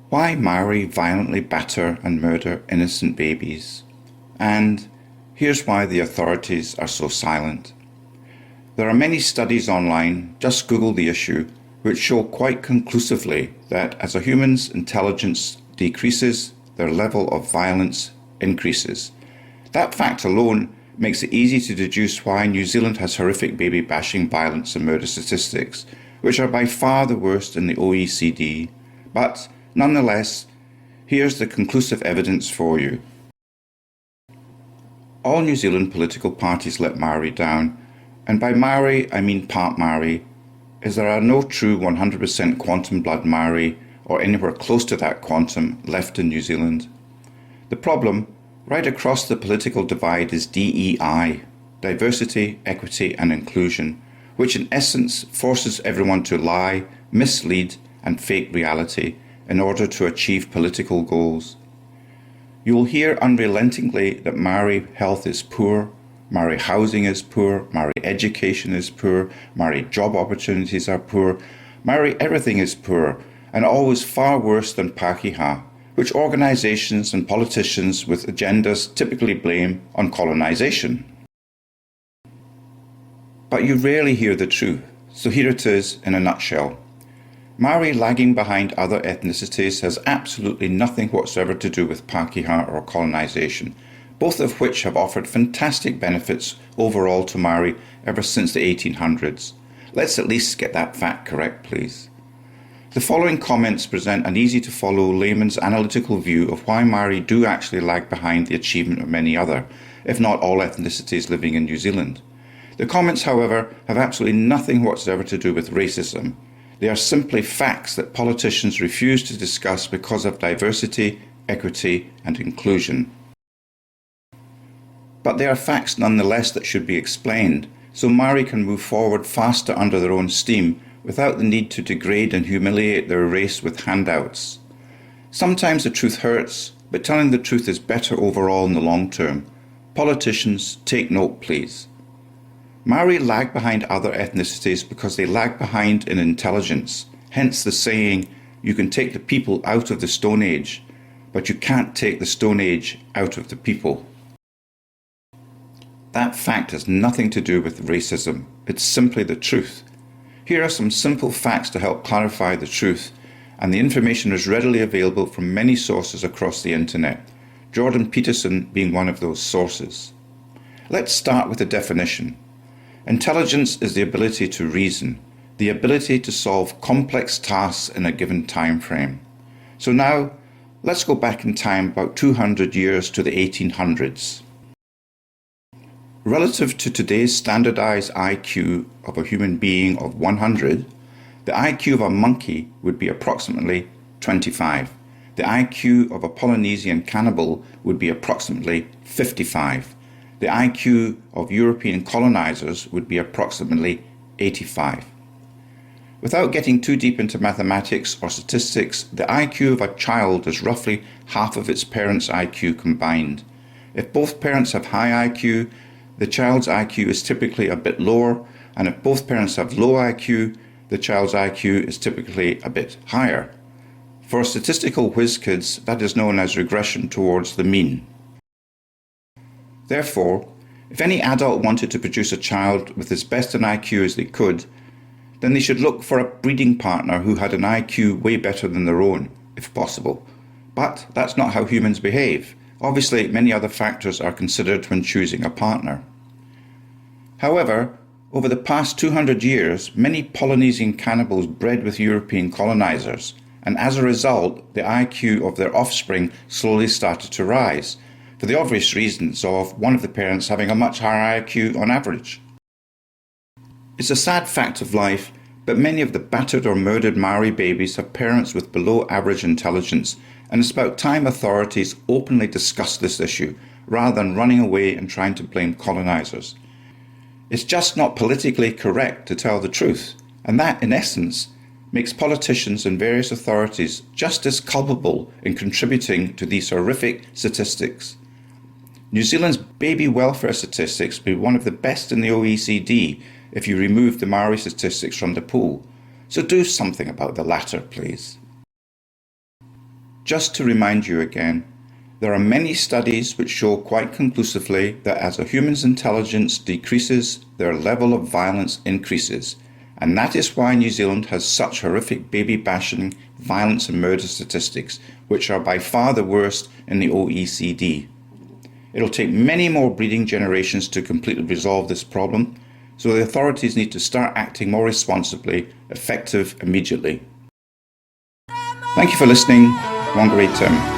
Why Māori violently batter and murder innocent babies. And here's why the authorities are so silent. There are many studies online, just Google the issue, which show quite conclusively that as a human's intelligence decreases, their level of violence increases. That fact alone makes it easy to deduce why New Zealand has horrific baby bashing, violence and murder statistics, which are by far the worst in the OECD. But nonetheless, here's the conclusive evidence for you. All New Zealand political parties let Māori down, and by Māori I mean part Māori, as there are no true 100% quantum blood Māori or anywhere close to that quantum left in New Zealand. The problem, right across the political divide, is DEI, diversity, equity and inclusion, which in essence forces everyone to lie, mislead and fake reality in order to achieve political goals. You will hear unrelentingly that Māori health is poor, Māori housing is poor, Māori education is poor, Māori job opportunities are poor, Māori everything is poor, and always far worse than Pākehā, which organisations and politicians with agendas typically blame on colonisation. But you rarely hear the truth, so here it is in a nutshell. Māori lagging behind other ethnicities has absolutely nothing whatsoever to do with Pākehā or colonisation, both of which have offered fantastic benefits overall to Māori ever since the 1800s. Let's at least get that fact correct, please. The following comments present an easy-to-follow layman's analytical view of why Māori do actually lag behind the achievement of many other, if not all ethnicities living in New Zealand. The comments, however, have absolutely nothing whatsoever to do with racism. They are simply facts that politicians refuse to discuss because of diversity, equity and inclusion. But they are facts nonetheless that should be explained, so Māori can move forward faster under their own steam without the need to degrade and humiliate their race with handouts. Sometimes the truth hurts, but telling the truth is better overall in the long term. Politicians, take note please. Māori lag behind other ethnicities because they lag behind in intelligence, hence the saying, you can take the people out of the Stone Age, but you can't take the Stone Age out of the people. That fact has nothing to do with racism, it's simply the truth. Here are some simple facts to help clarify the truth, and the information is readily available from many sources across the internet, Jordan Peterson being one of those sources. Let's start with a definition. Intelligence is the ability to reason, the ability to solve complex tasks in a given time frame. So now, let's go back in time about 200 years to the 1800s. Relative to today's standardized IQ of a human being of 100, the IQ of a monkey would be approximately 25. The IQ of a Polynesian cannibal would be approximately 55. The IQ of European colonizers would be approximately 85. Without getting too deep into mathematics or statistics, the IQ of a child is roughly half of its parents' IQ combined. If both parents have high IQ, the child's IQ is typically a bit lower, and if both parents have low IQ, the child's IQ is typically a bit higher. For statistical whiz kids, that is known as regression towards the mean. Therefore, if any adult wanted to produce a child with as best an IQ as they could, then they should look for a breeding partner who had an IQ way better than their own, if possible. But that's not how humans behave. Obviously, many other factors are considered when choosing a partner. However, over the past 200 years, many Polynesian cannibals bred with European colonizers, and as a result, the IQ of their offspring slowly started to rise, for the obvious reasons of one of the parents having a much higher IQ on average. It's a sad fact of life, but many of the battered or murdered Māori babies have parents with below average intelligence, and it's about time authorities openly discuss this issue, rather than running away and trying to blame colonizers. It's just not politically correct to tell the truth, and that, in essence, makes politicians and various authorities just as culpable in contributing to these horrific statistics. New Zealand's baby welfare statistics would be one of the best in the OECD if you removed the Māori statistics from the pool. So do something about the latter, please. Just to remind you again, there are many studies which show quite conclusively that as a human's intelligence decreases, their level of violence increases. And that is why New Zealand has such horrific baby bashing, violence and murder statistics, which are by far the worst in the OECD. It'll take many more breeding generations to completely resolve this problem, so the authorities need to start acting more responsibly, effective immediately. Thank you for listening. WhangāreiTim.